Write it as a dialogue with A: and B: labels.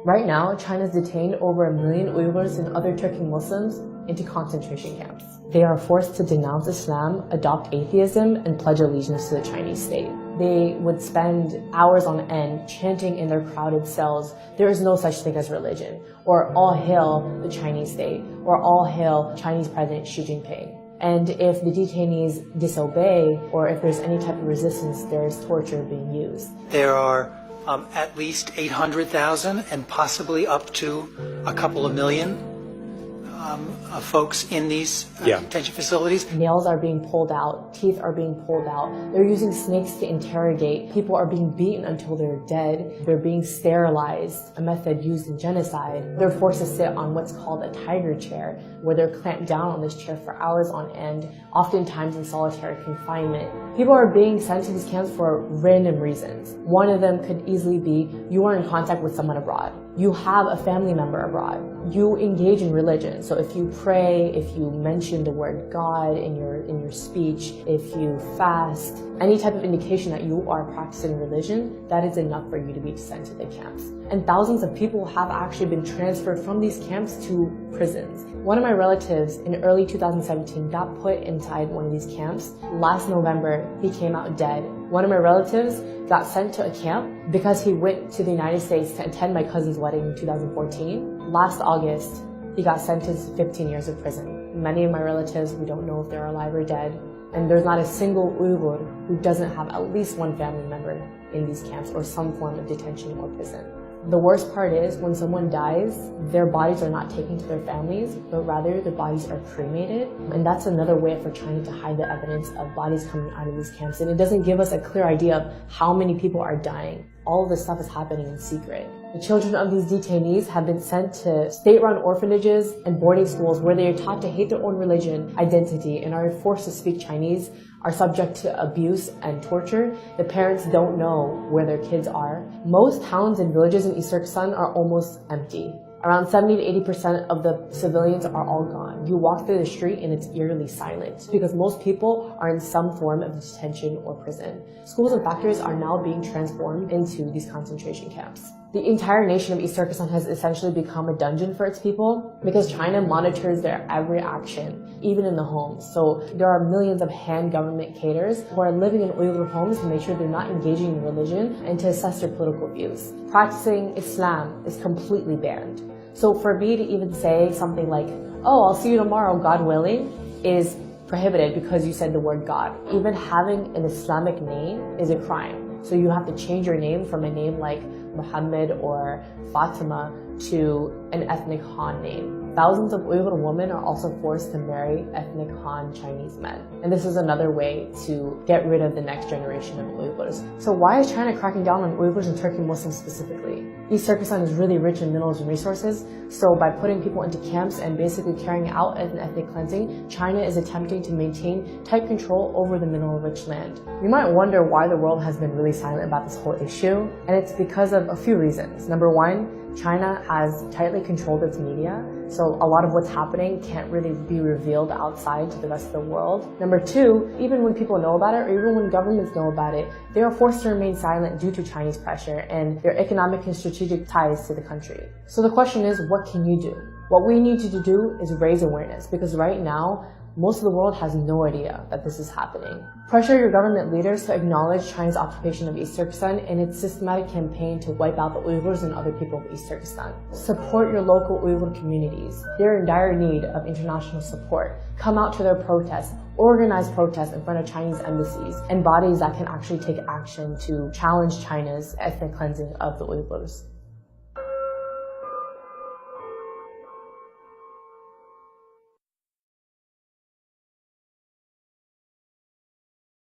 A: Right now, China's detained over 1 million Uyghurs and other Turkic Muslims into concentration camps. They are forced to denounce Islam, adopt atheism, and pledge allegiance to the Chinese state. They would spend hours on end chanting in their crowded cells, "There is no such thing as religion," or "All hail the Chinese state," or "All hail Chinese President Xi Jinping." And if the detainees disobey, or if there's any type of resistance, there is torture being used.
B: There are at least 800,000 and possibly up to a couple of million folks in these detention facilities.
A: Nails are being pulled out, teeth are being pulled out. They're using snakes to interrogate. People are being beaten until they're dead. They're being sterilized, a method used in genocide. They're forced to sit on what's called a tiger chair, where they're clamped down on this chair for hours on end, oftentimes in solitary confinement. People are being sent to these camps for random reasons. One of them could easily be you are in contact with someone abroad. You have a family member abroad. You engage in religion. So if you pray, if you mention the word God in your speech, if you fast, any type of indication that you are practicing religion, that is enough for you to be sent to the camps. And thousands of people have actually been transferred from these camps to prisons. One of my relatives in early 2017 got put inside one of these camps. Last November, he came out dead. One of my relatives got sent to a camp because he went to the United States to attend my cousin's wedding in 2014. Last August, he got sentenced to 15 years of prison. Many of my relatives, we don't know if they're alive or dead. And there's not a single Uyghur who doesn't have at least one family member in these camps or some form of detention or prison. The worst part is when someone dies, their bodies are not taken to their families, but rather their bodies are cremated. And that's another way for China to hide the evidence of bodies coming out of these camps. And it doesn't give us a clear idea of how many people are dying. All of this stuff is happening in secret. The children of these detainees have been sent to state-run orphanages and boarding schools where they are taught to hate their own religion, identity, and are forced to speak Chinese, are subject to abuse and torture. The parents don't know where their kids are. Most towns and villages in East Turkestan are almost empty. Around 70 to 80% of the civilians are all gone. You walk through the street and it's eerily silent because most people are in some form of detention or prison. Schools and factories are now being transformed into these concentration camps. The entire nation of East Turkestan has essentially become a dungeon for its people because China monitors their every action, even in the homes. So there are millions of hand government cadres who are living in Uyghur homes to make sure they're not engaging in religion and to assess their political views. Practicing Islam is completely banned. So for me to even say something like, "Oh, I'll see you tomorrow, God willing," is prohibited because you said the word God. Even having an Islamic name is a crime. So you have to change your name from a name like Muhammad or Fatima to an ethnic Han name. Thousands of Uyghur women are also forced to marry ethnic Han Chinese men. And this is another way to get rid of the next generation of Uyghurs. So why is China cracking down on Uyghurs and Turkic Muslims specifically? East Turkestan is really rich in minerals and resources, so by putting people into camps and basically carrying out an ethnic cleansing, China is attempting to maintain tight control over the mineral-rich land. You might wonder why the world has been really silent about this whole issue, and it's because of a few reasons. Number one, China has tightly controlled its media, so a lot of what's happening can't really be revealed outside to the rest of the world. Number two, even when people know about it, or even when governments know about it, they are forced to remain silent due to Chinese pressure and their economic and strategic ties to the country. So the question is, what can you do? What we need to do is raise awareness, because right now, most of the world has no idea that this is happening. Pressure your government leaders to acknowledge China's occupation of East Turkestan and its systematic campaign to wipe out the Uyghurs and other people of East Turkestan. Support your local Uyghur communities. They're in dire need of international support. Come out to their protests. Organize protests in front of Chinese embassies and bodies that can actually take action to challenge China's ethnic cleansing of the Uyghurs.